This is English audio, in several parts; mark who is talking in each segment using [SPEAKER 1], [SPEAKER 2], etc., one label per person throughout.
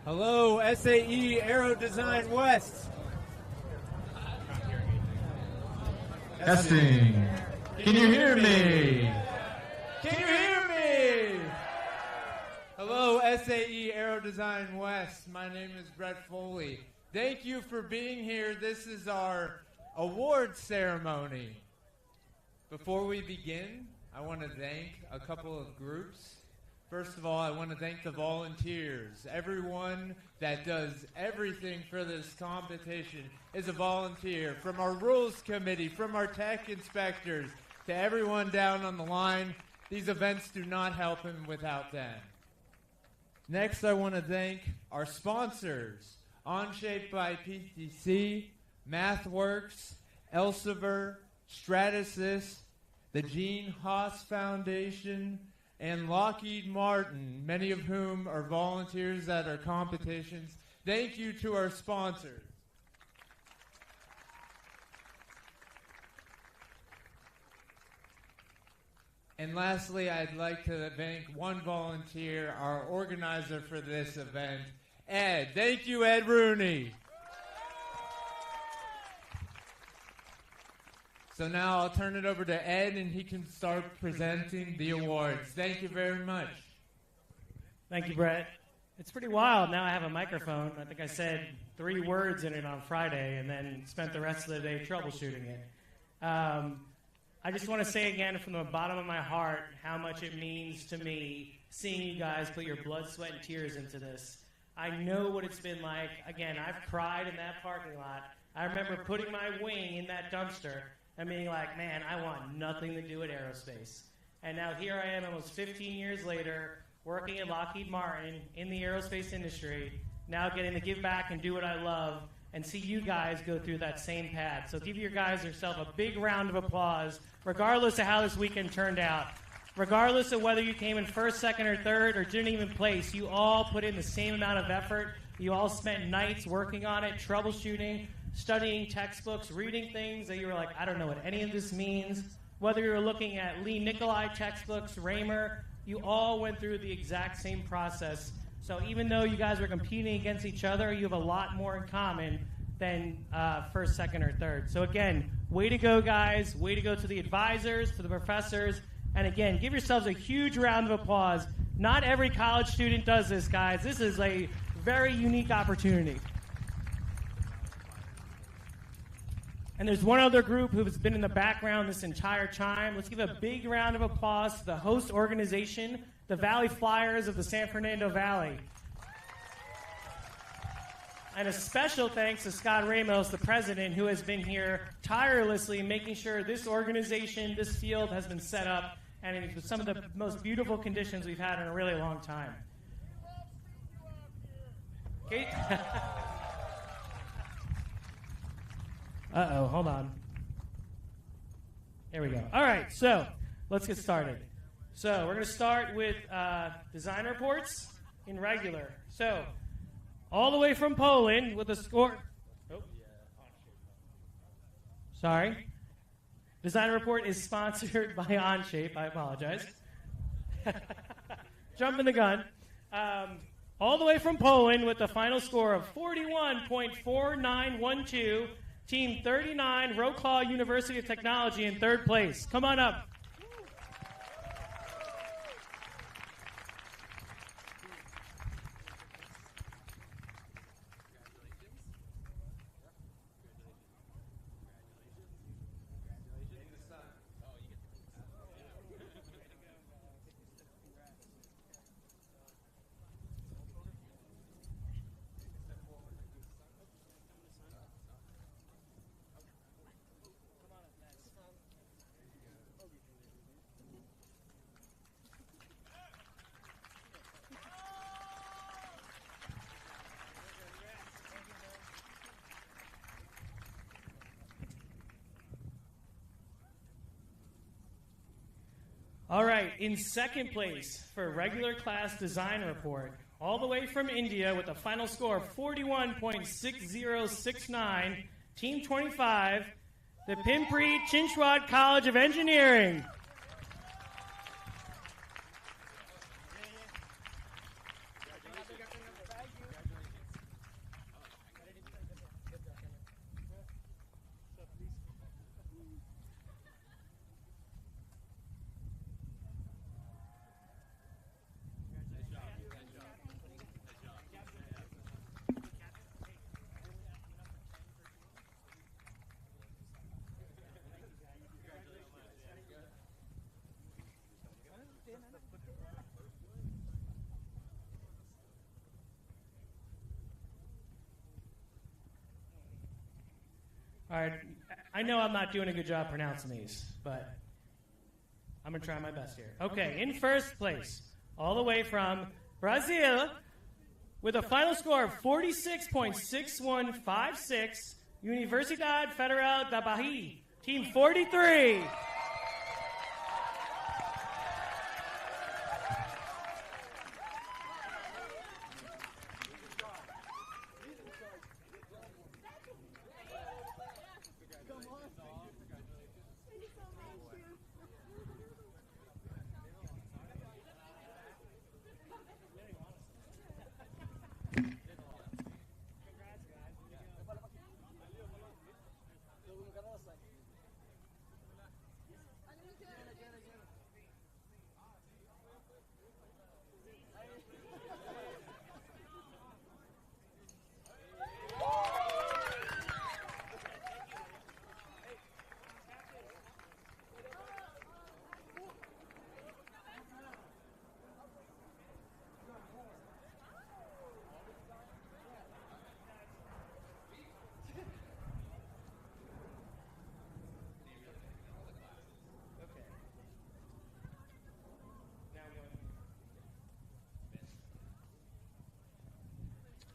[SPEAKER 1] Hello, SAE Aero Design West.
[SPEAKER 2] Testing. Can you hear me?
[SPEAKER 1] Can you hear me? Hello, SAE Aero Design West. My name is Brett Foley. Thank you for being here. This is our awards ceremony. Before we begin, I want to thank a couple of groups. First of all, I want to thank the volunteers. Everyone that does everything for this competition is a volunteer. From our rules committee, from our tech inspectors, to everyone down on the line. These events do not happen without them. Next, I want to thank our sponsors, Onshape by PTC, MathWorks, Elsevier, Stratasys, the Gene Haas Foundation, and Lockheed Martin, many of whom are volunteers at our competitions. Thank you to our sponsors. And lastly, I'd like to thank one volunteer, our organizer for this event, Ed. Thank you, Ed Rooney. So now I'll turn it over to Ed, and he can start presenting the awards. Thank you very much.
[SPEAKER 3] Thank you, Brett. It's pretty wild. Now I have a microphone. I think I said 3 words in it on Friday and then spent the rest of the day troubleshooting it. I just want to say again from the bottom of my heart how much it means to me seeing you guys put your blood, sweat, and tears into this. I know what it's been like. Again, I've cried in that parking lot. I remember putting my wing in that dumpster and being like, man, I want nothing to do with aerospace. And now here I am almost 15 years later, working at Lockheed Martin in the aerospace industry, now getting to give back and do what I love and see you guys go through that same path. So give you guys yourself a big round of applause, regardless of how this weekend turned out. Regardless of whether you came in first, second, or third, or didn't even place, you all put in the same amount of effort. You all spent nights working on it, troubleshooting, studying textbooks, reading things that you were like, I don't know what any of this means. Whether you were looking at Lee Nicolai textbooks, Raymer, you all went through the exact same process. So even though you guys were competing against each other, you have a lot more in common than first, second, or third. So again, way to go, guys. Way to go to the advisors, to the professors. And again, give yourselves a huge round of applause. Not every college student does this, guys. This is a very unique opportunity. And there's one other group who has been in the background this entire time. Let's give a big round of applause to the host organization, the Valley Flyers of the San Fernando Valley. And a special thanks to Scott Ramos, the president, who has been here tirelessly making sure this organization, this field has been set up, and it's some of the most beautiful conditions we've had in a really long time. Okay. Uh-oh, hold on. There we go. All right, so let's get started. So we're going to start with design reports in regular. So all the way from Poland with a score. Oh. Sorry. Design report is sponsored by Onshape. I apologize. Jumping the gun. All the way from Poland with the final score of 41.4912. Team 39, Wrocław University of Technology in 3rd place. Come on up. All right, in 2nd place for regular class design report, all the way from India with a final score of 41.6069, Team 25, the Pimpri Chinchwad College of Engineering. All right, I know I'm not doing a good job pronouncing these, but I'm going to try my best here. Okay, in first place, all the way from Brazil, with a final score of 46.6156, Universidade Federal da Bahia, Team 43.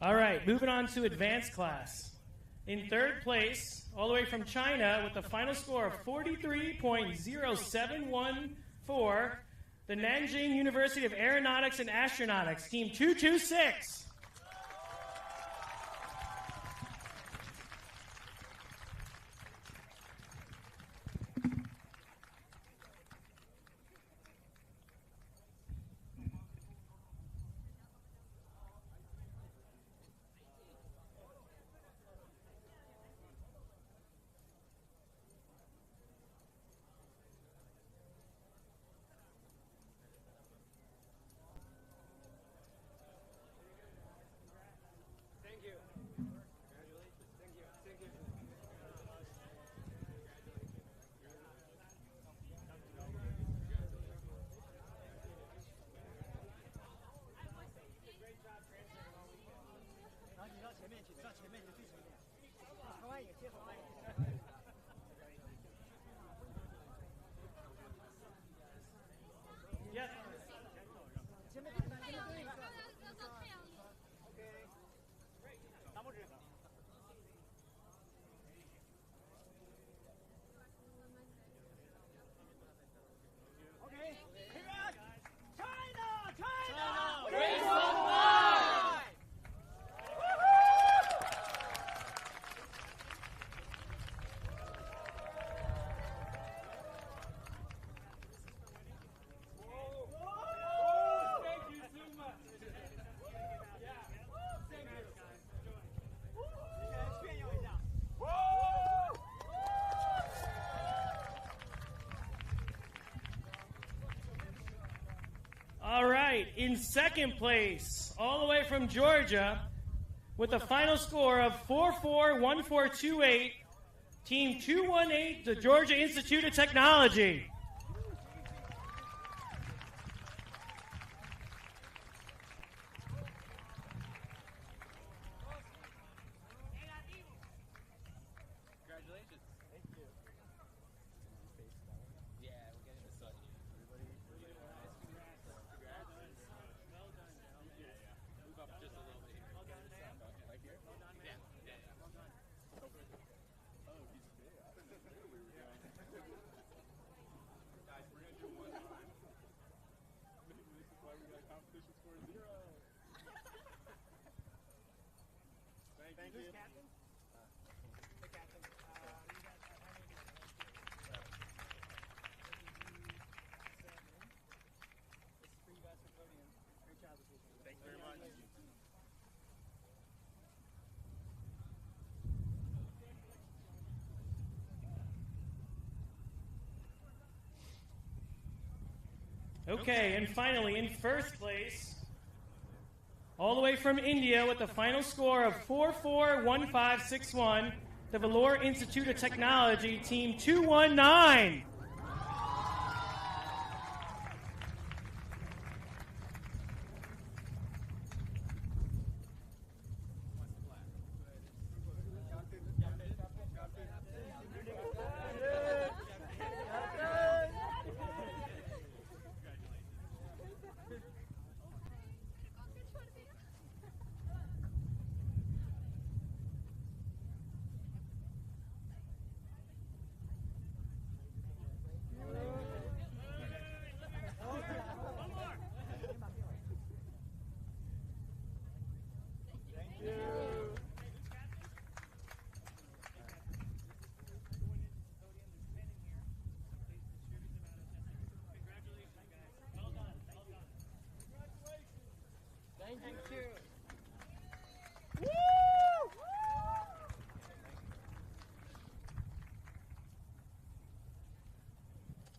[SPEAKER 3] All right, moving on to advanced class. In third place, all the way from China, with a final score of 43.0714, the Nanjing University of Aeronautics and Astronautics, Team 226. Yes. All right, in second place, all the way from Georgia, with a final score of 441428, Team 218, the Georgia Institute of Technology.
[SPEAKER 4] Thank you. Captain? The captain. This is for you guys for podium. Great job this weekend. Thank you very much.
[SPEAKER 3] Okay, and finally, in first place, all the way from India with a final score of 441561, the Vellore Institute of Technology, Team 219.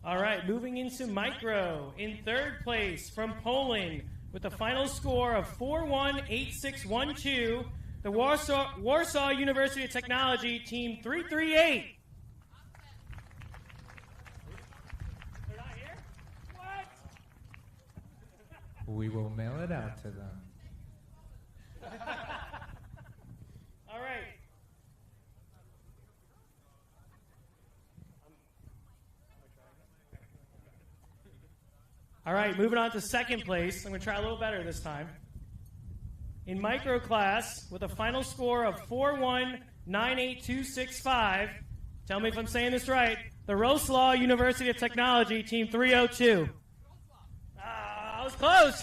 [SPEAKER 3] All right, moving into micro. In third place from Poland with a final score of 418612, the Warsaw University of Technology, Team 338. They're not here? What?
[SPEAKER 1] We will mail it out to them.
[SPEAKER 3] All right. All right, moving on to second place. I'm going to try a little better this time. In micro class, with a final score of 4198265, tell me if I'm saying this right, the Wrocław University of Technology, Team 302. I was close.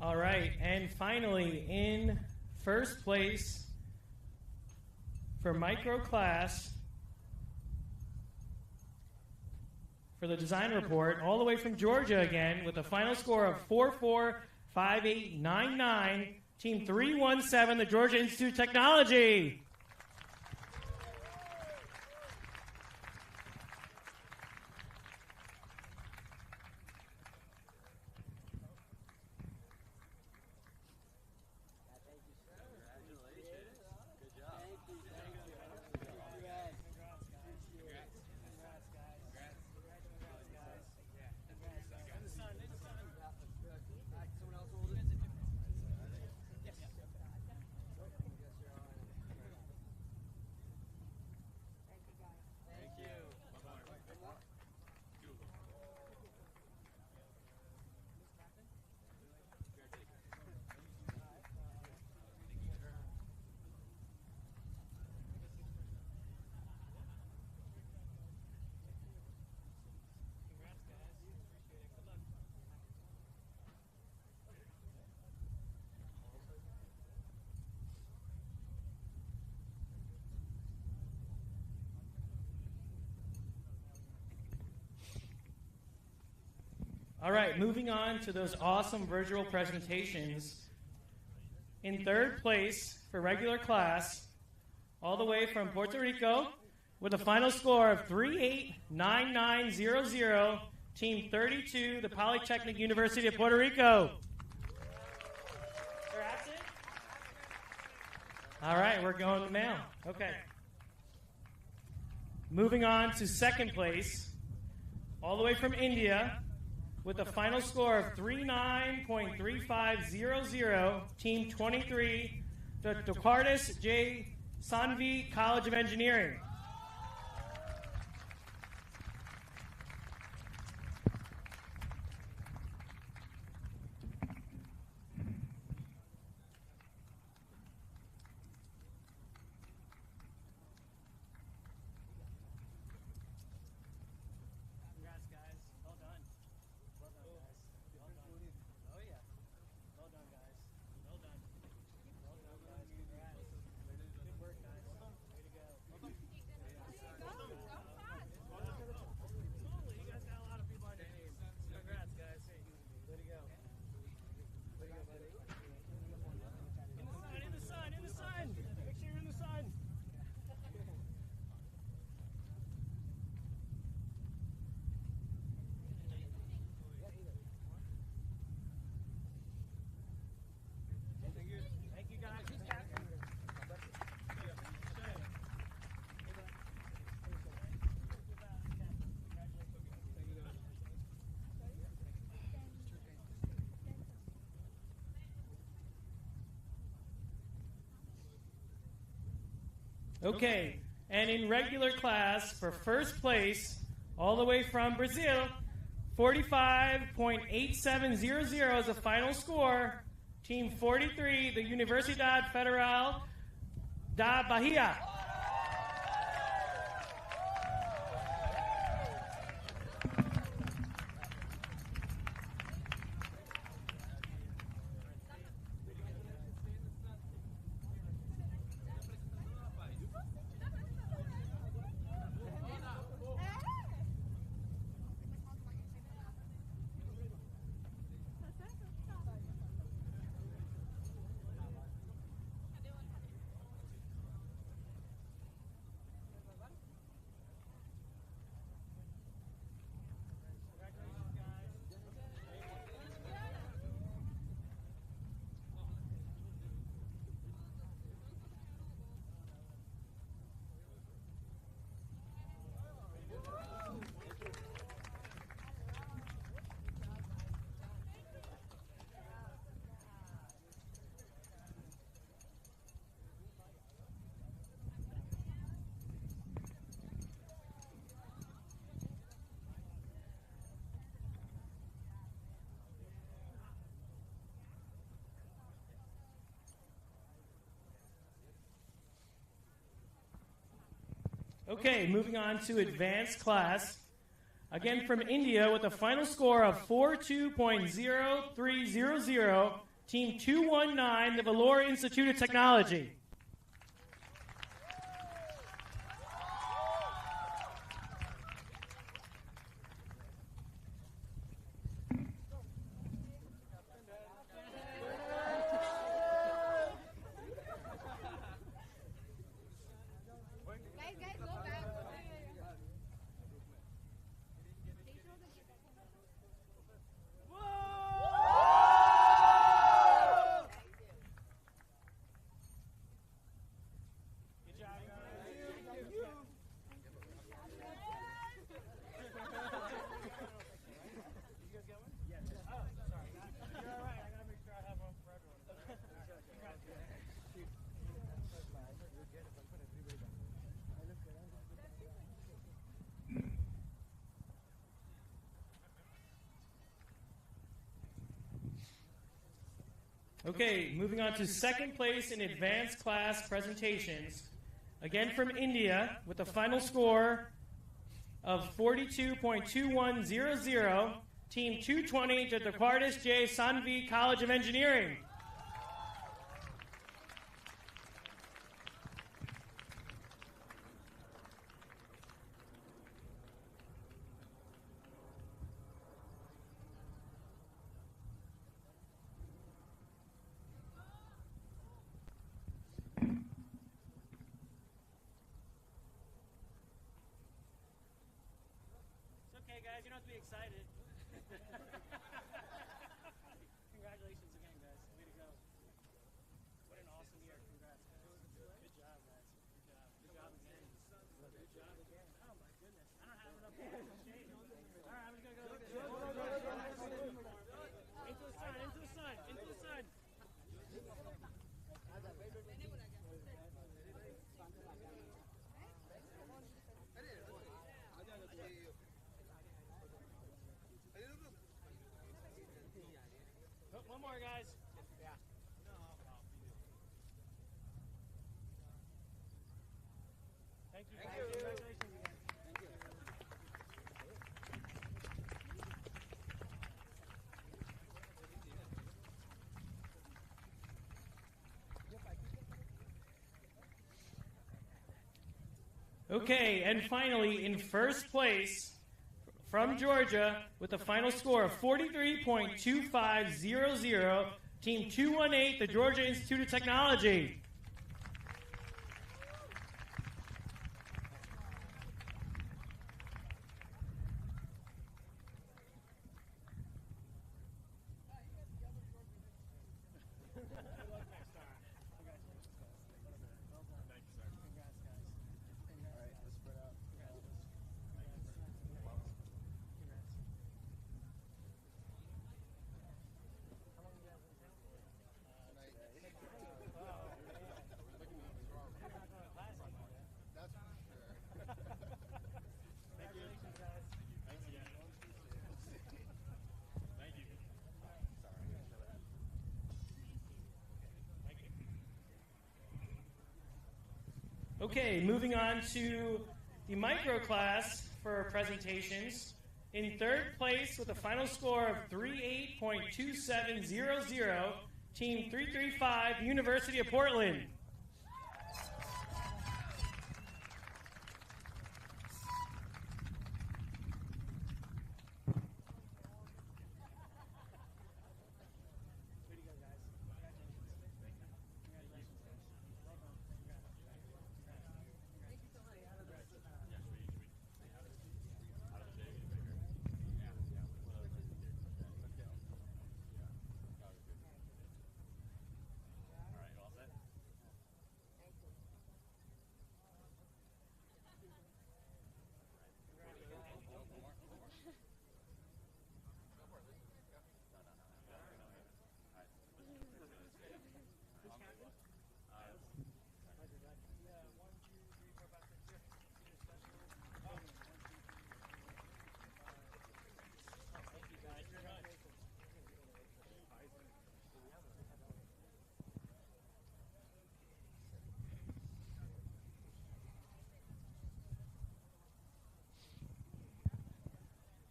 [SPEAKER 3] All right, and finally, in first place for micro class for the design report, all the way from Georgia again, with a final score of 445899, Team 317, the Georgia Institute of Technology. All right, moving on to those awesome virtual presentations. In third place for regular class, all the way from Puerto Rico, with a final score of 389900, Team 32, the Polytechnic University of Puerto Rico. They're absent? All right, we're going to mail. Okay. Moving on to second place, all the way from India, with a final score of 39.3500, Team 23, the Descartes J. Sanvi College of Engineering. Okay, and in regular class, for first place, all the way from Brazil, 45.8700 is the final score. Team 43, the Universidade Federal da Bahia. Okay, moving on to advanced class. Again from India with a final score of 42.0300, Team 219, the Vellore Institute of Technology. Okay, moving on to second place in advanced class presentations. Again from India with a final score of 42.2100, Team 220 to the Quartus J. Sanvi College of Engineering. Guys, you don't have to be excited. Congratulations again, guys. Way to go. What an awesome year. Congrats, guys. Good job, guys. Good job. Good job again. Good job again. Oh, my goodness. I don't have it up here. All right, I'm just going to go like this. Into the sun, into the sun, into the sun. One more, guys. Yeah. Thank you. Thank you. Congratulations again. Thank you. Okay, and finally, in first place, from Georgia, with a final score of 43.2500, Team 218, the Georgia Institute of Technology. Okay, moving on to the micro class for presentations. In third place with a final score of 38.2700, Team 335, University of Portland.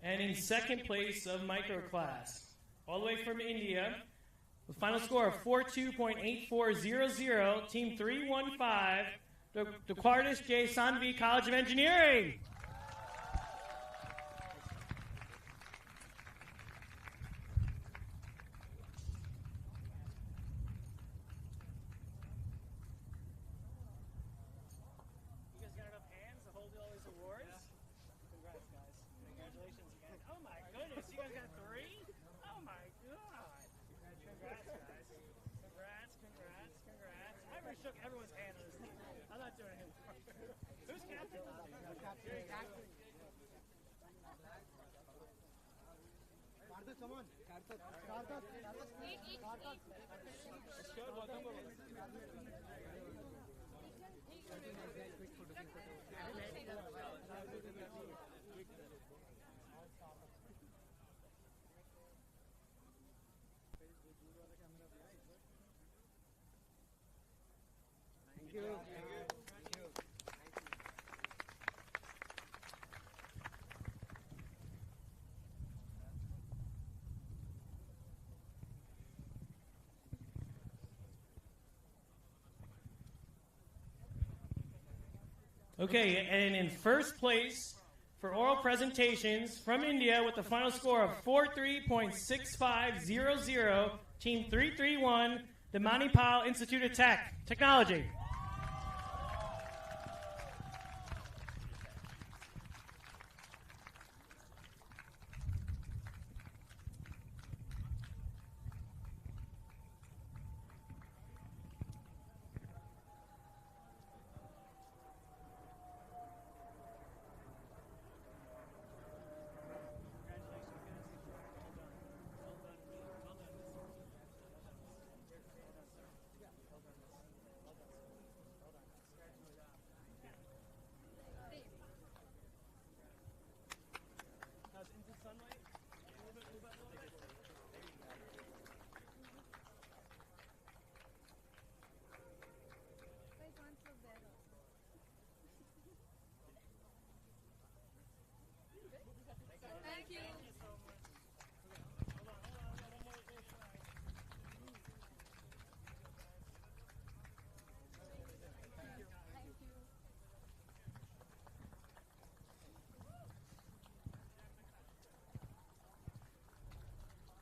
[SPEAKER 3] And in second place of micro class, all the way from India, with final score of 42.8400, Team 315, Dequartis J. Sanvi College of Engineering.
[SPEAKER 4] You guys got enough hands to hold all these awards? Congrats, guys. Congratulations again. Oh my goodness, you guys got 3? Oh my god. Congrats, guys. Congrats. I already shook everyone's hand on this team. I'm not doing it anymore. Who's captain? You're captain. Thank you.
[SPEAKER 3] Okay, and in first place for oral presentations from India with the final score of 43.6500, Team 331, the Manipal Institute of Technology.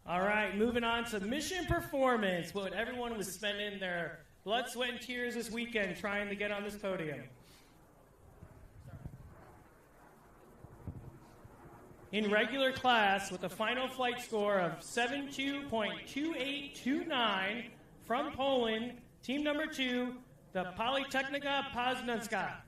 [SPEAKER 3] All right, moving on to mission performance. What everyone was spending their blood, sweat, and tears this weekend trying to get on this podium. In regular class, with a final flight score of 72.2829 from Poland, team number 2, the Politechnika Poznanska.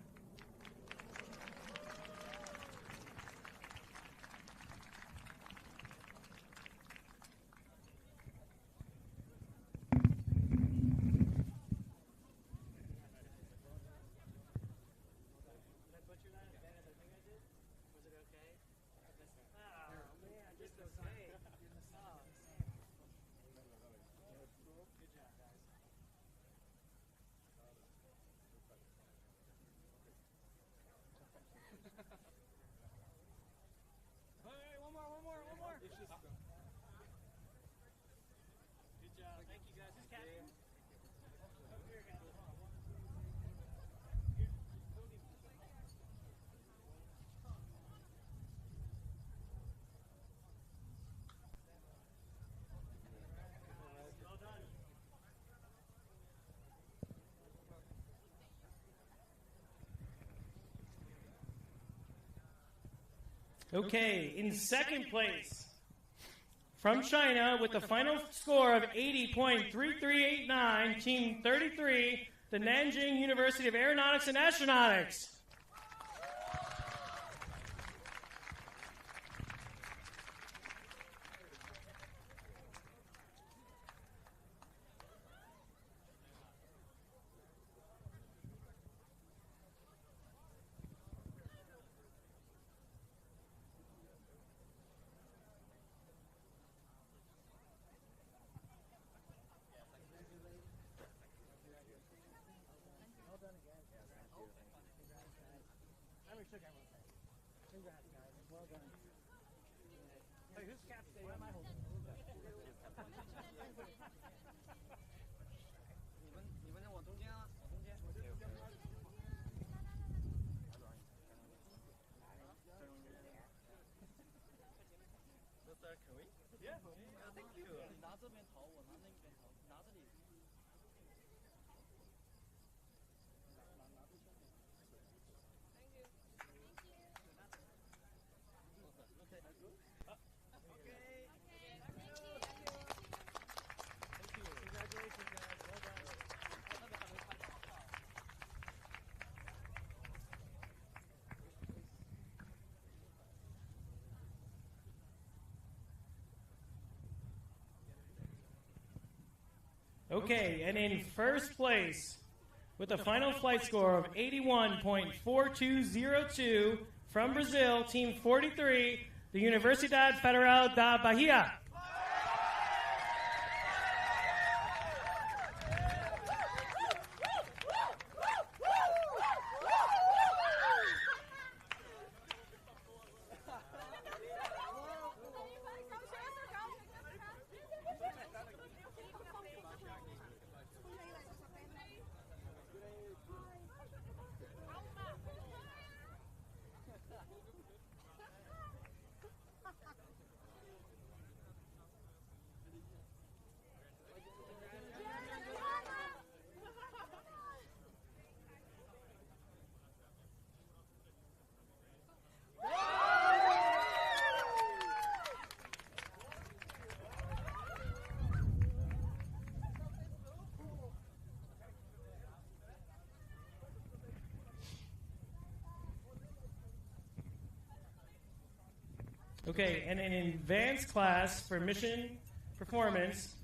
[SPEAKER 3] Okay, in second place, from China with the final score of 80.3389, Team 33, the Nanjing University of Aeronautics and Astronautics.
[SPEAKER 4] Congrats, guys. Well done. Hey, whose cap stay on my hold? Yeah. Thank you. 你拿这边投，我拿那边投，拿这里。
[SPEAKER 3] Okay, and in first place, with a final flight score of 81.4202 from Brazil, Team 43, the Universidade Federal da Bahia. Okay, and in advanced class for mission performance,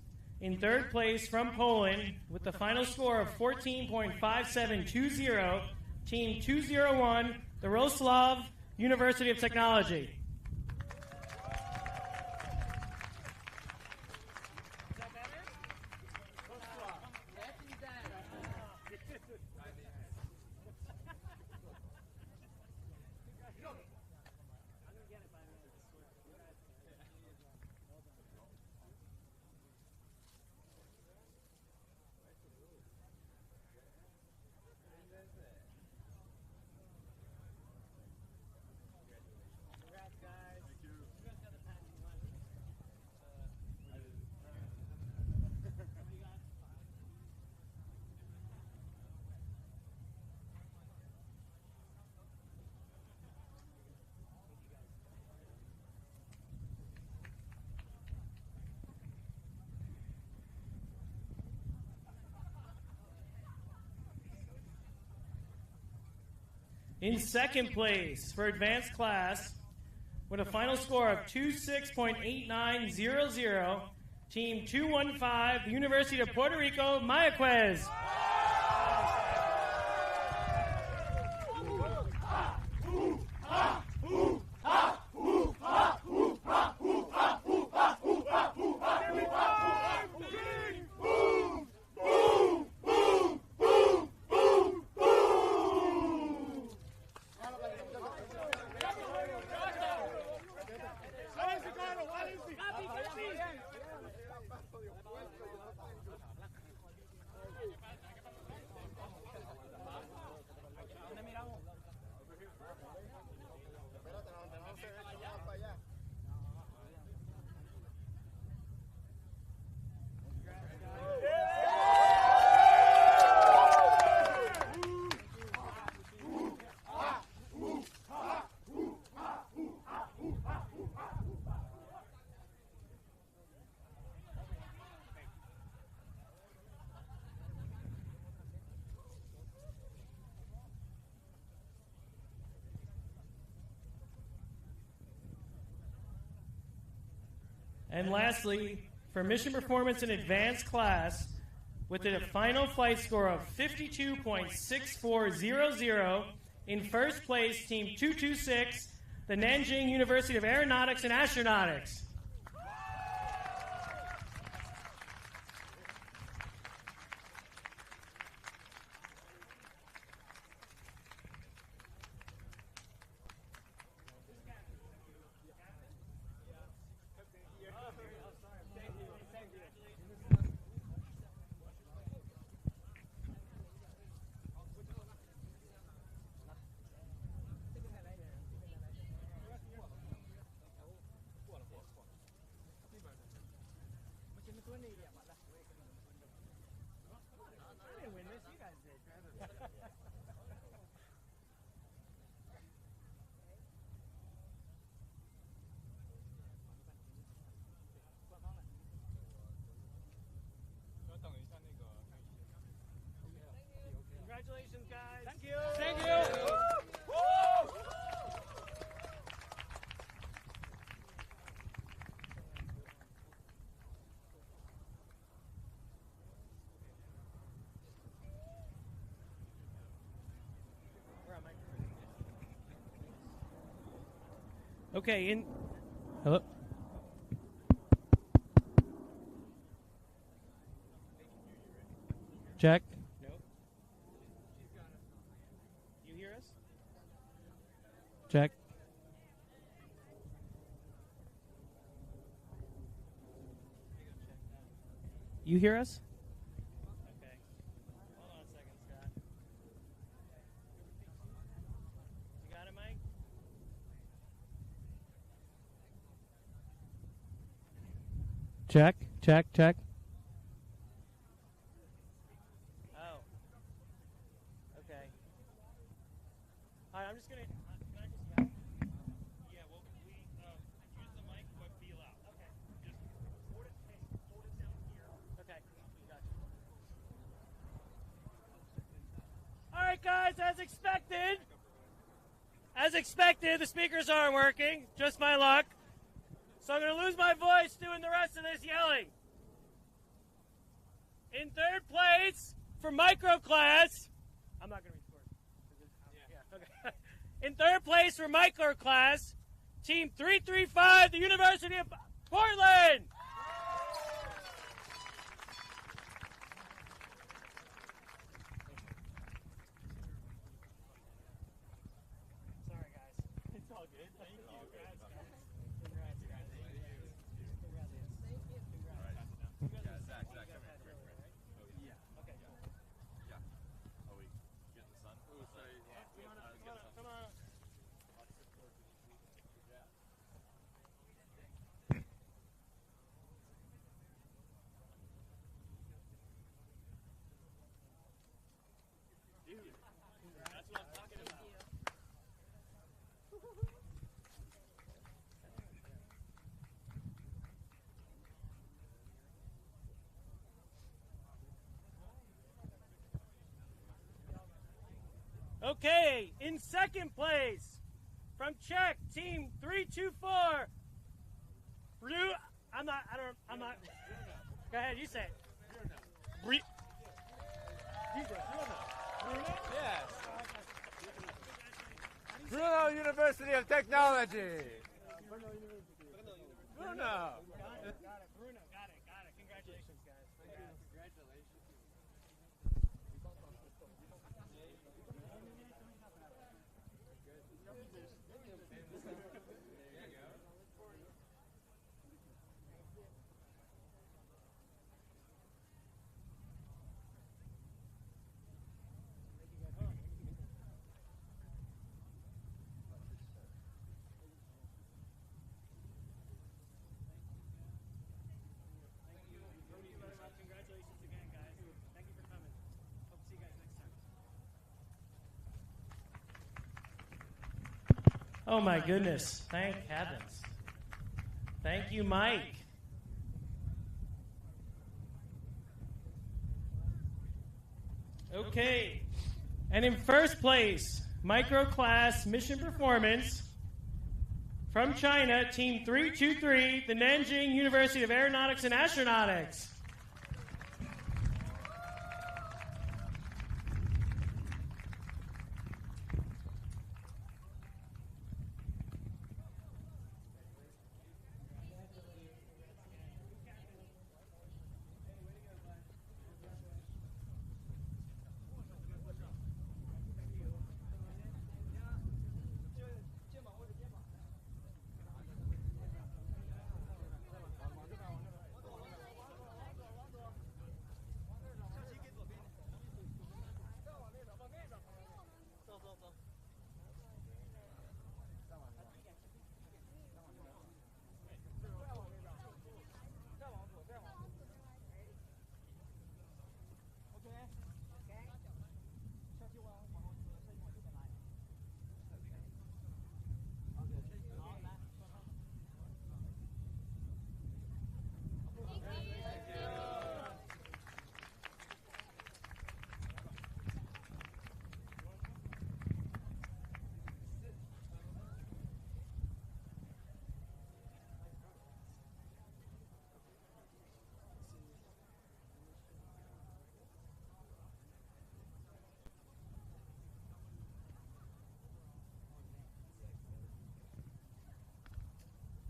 [SPEAKER 3] in third place from Poland with the final score of 14.5720, Team 201, the Wrocław University of Technology. In second place for advanced class, with a final score of 26.8900, Team 215, the University of Puerto Rico, Mayaquez. And lastly, for mission performance in advanced class, with a final flight score of 52.6400, in first place, Team 226, the Nanjing University of Aeronautics and Astronautics. Congratulations, guys. Thank you. Thank you. Okay, hello. Check. Nope. You hear us? Check. You hear us? Okay. Hold on a second, Scott. You got it, Mike? Check, check, check. Oh. Okay. All right, I'm just going to... Can I just yell? Yeah, well, we use the mic, but be loud. Okay. Just hold it down here. Okay, gotcha. All right, guys, as expected, the speakers aren't working. Just my luck. So I'm going to lose my voice doing the rest of this yelling. In third place for micro class, I'm not going to record. Yeah, okay. In third place for micro class, Team 335, the University of Portland. Sorry, guys. It's all good. Thank you. Congrats, guys. Congrats, guys. That's what I'm talking about. Okay, in second place from Czech, Team 324. I'm not. Go ahead, you say it. You do it. Bruno?
[SPEAKER 1] Yes. Bruno University of Technology. Bruno.
[SPEAKER 3] Got it. Bruno, got it. Congratulations, guys.
[SPEAKER 1] Congratulations.
[SPEAKER 3] Congratulations again, guys. Thank you for coming. Hope to see you guys next time. Oh my goodness. Thank heavens. Thank you, Mike. Okay. And in first place, micro class mission performance, From China, Team 323, the Nanjing University of Aeronautics and Astronautics.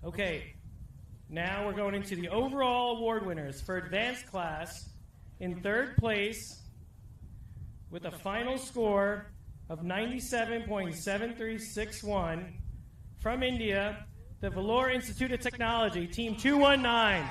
[SPEAKER 3] Okay, now we're going into the overall award winners for advanced class. In third place, with a final score of 97.7361, from India, the Vellore Institute of Technology, Team 219.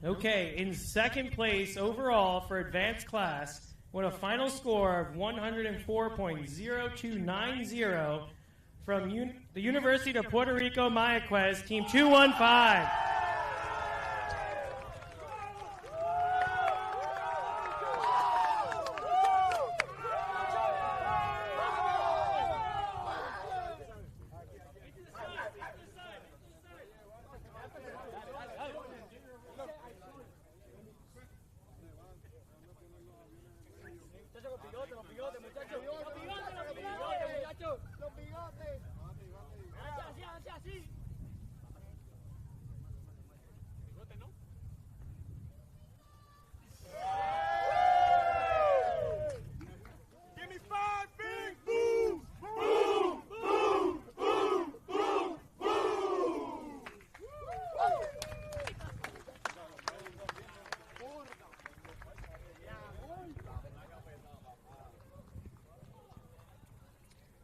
[SPEAKER 3] Okay, in second place overall for advanced class, with a final score of 104.0290 from the University of Puerto Rico, Mayaquez, Team 215.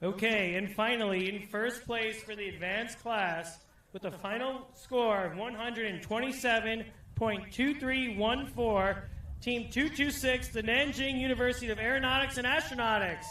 [SPEAKER 3] Okay, and finally, in first place for the advanced class, with a final score of 127.2314, Team 226, the Nanjing University of Aeronautics and Astronautics.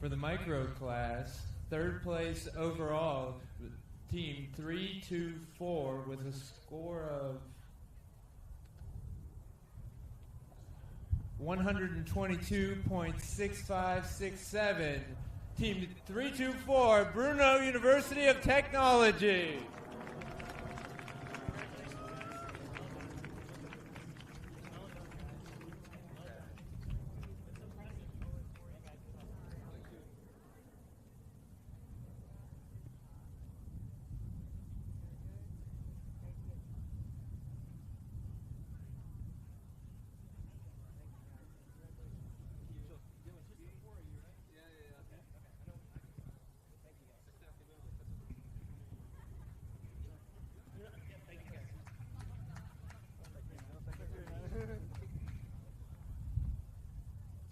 [SPEAKER 1] For the micro class, third place overall, team 324 with a score of 122.6567. Team 324, Brno University of Technology.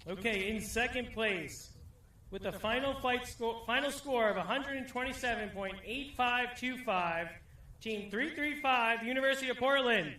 [SPEAKER 3] Okay, in second place, with a final score of 127.8525, Team 335, University of Portland.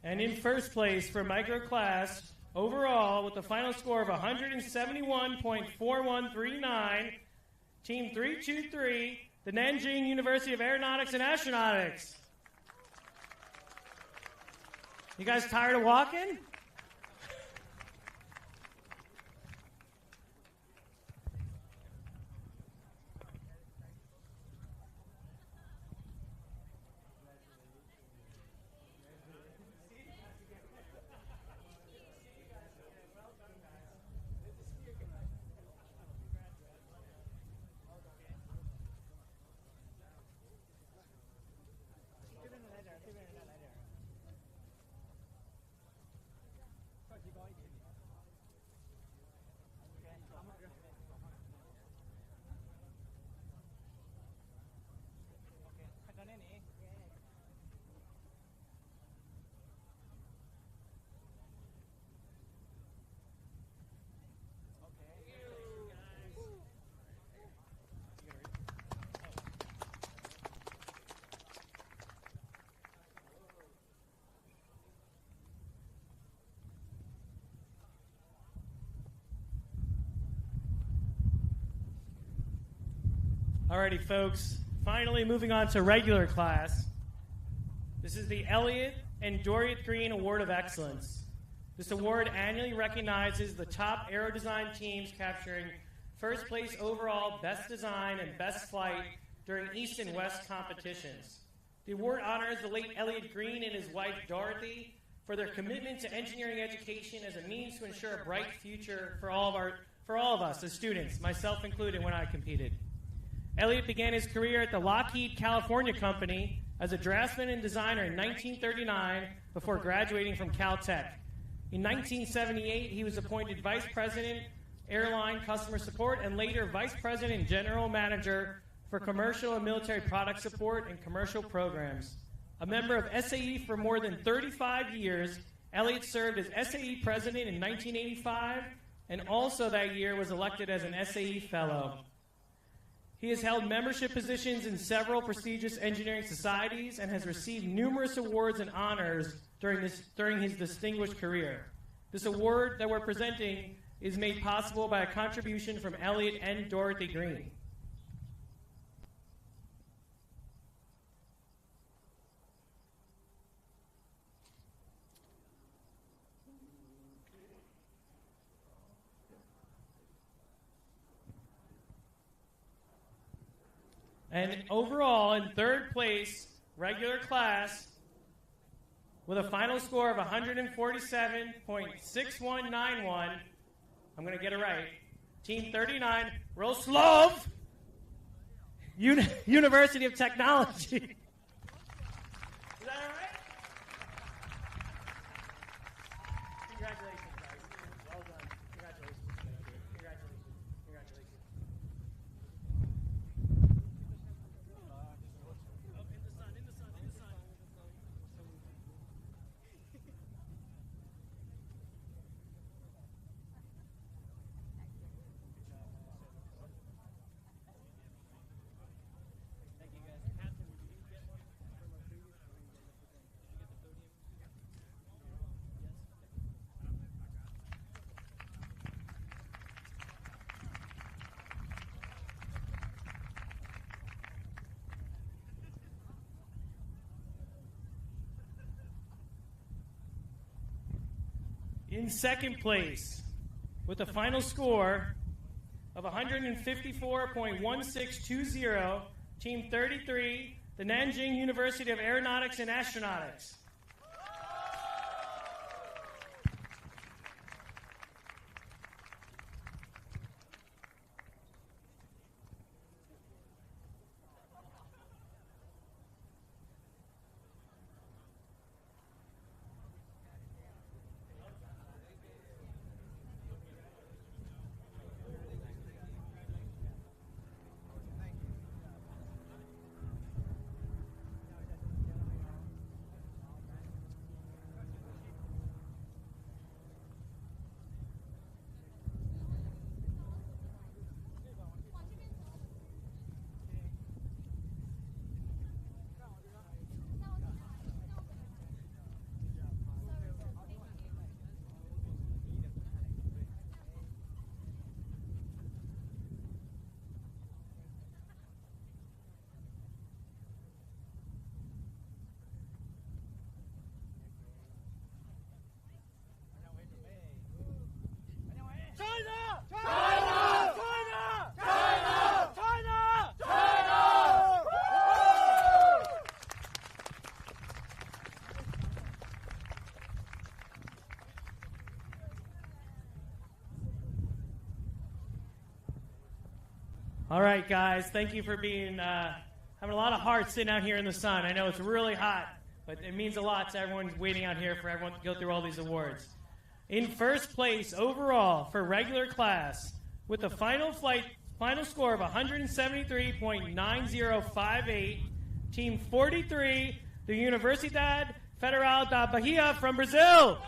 [SPEAKER 3] And in first place for micro class, overall, with a final score of 171.4139, Team 323, the Nanjing University of Aeronautics and Astronautics. You guys tired of walking? Alrighty, folks. Finally, moving on to regular class. This is the Elliott and Dorrit Green Award of Excellence. This award annually recognizes the top aero design teams capturing first place overall, best design, and best flight during East and West competitions. The award honors the late Elliott Green and his wife Dorothy for their commitment to engineering education as a means to ensure a bright future for all of us as students, myself included when I competed. Elliott began his career at the Lockheed California Company as a draftsman and designer in 1939 before graduating from Caltech. In 1978, he was appointed Vice President, Airline Customer Support, and later Vice President and General Manager for Commercial and Military Product Support and Commercial Programs. A member of SAE for more than 35 years, Elliott served as SAE President in 1985 and also that year was elected as an SAE Fellow. He has held membership positions in several prestigious engineering societies and has received numerous awards and honors during his distinguished career. This award that we're presenting is made possible by a contribution from Elliott and Dorothy Green. And overall, in third place, regular class, with a final score of 147.6191. I'm going to get it right. Team 39, Roslov, University of Technology. Is that all right? Congratulations, guys. Well done. Congratulations. Congratulations. Congratulations. Oh, in the sun, in the sun, in the sun. Thank you, guys. Captain, did you get one from our previous? Did you get the podium? Yes. In second place, with a final score of 154.1620, Team 33, the Nanjing University of Aeronautics and Astronautics. All right, guys, thank you for being having a lot of hearts sitting out here in the sun. I know it's really hot, but it means a lot to everyone waiting out here for everyone to go through all these awards. In first place overall for regular class, with a final score of 173.9058, Team 43, the Universidade Federal da Bahia from Brazil.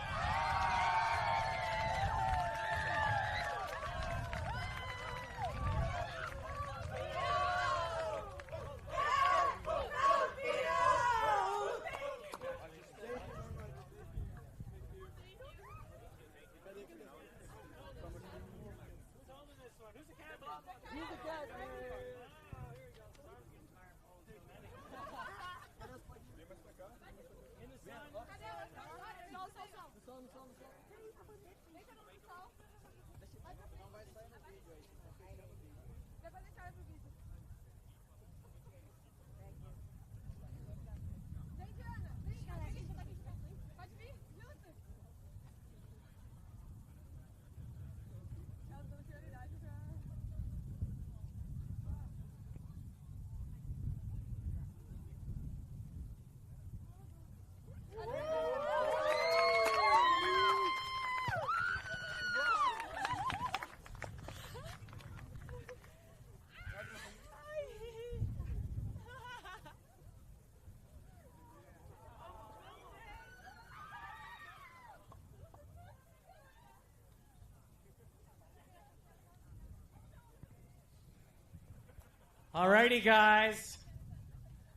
[SPEAKER 3] Alrighty, guys.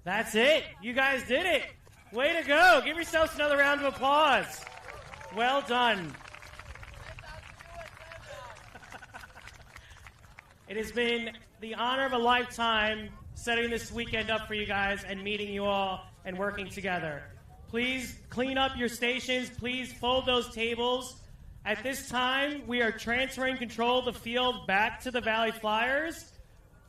[SPEAKER 3] That's it. You guys did it. Way to go. Give yourselves another round of applause. Well done. It has been the honor of a lifetime setting this weekend up for you guys and meeting you all and working together. Please clean up your stations. Please fold those tables. At this time, we are transferring control of the field back to the Valley Flyers.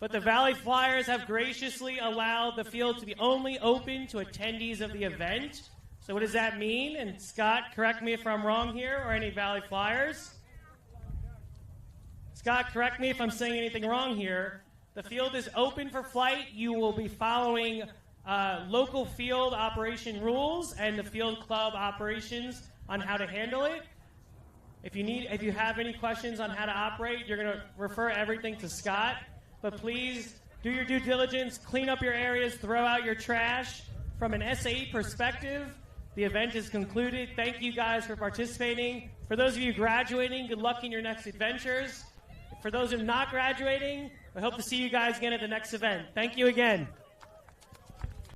[SPEAKER 3] But the Valley Flyers have graciously allowed the field to be only open to attendees of the event. So what does that mean? And Scott, correct me if I'm wrong here, or any Valley Flyers. Scott, correct me if I'm saying anything wrong here. The field is open for flight. You will be following local field operation rules and the field club operations on how to handle it. If you have any questions on how to operate, you're going to refer everything to Scott. But please do your due diligence, clean up your areas, throw out your trash. From an SAE perspective, the event is concluded. Thank you guys for participating. For those of you graduating, good luck in your next adventures. For those who are not graduating, I hope to see you guys again at the next event. Thank you again.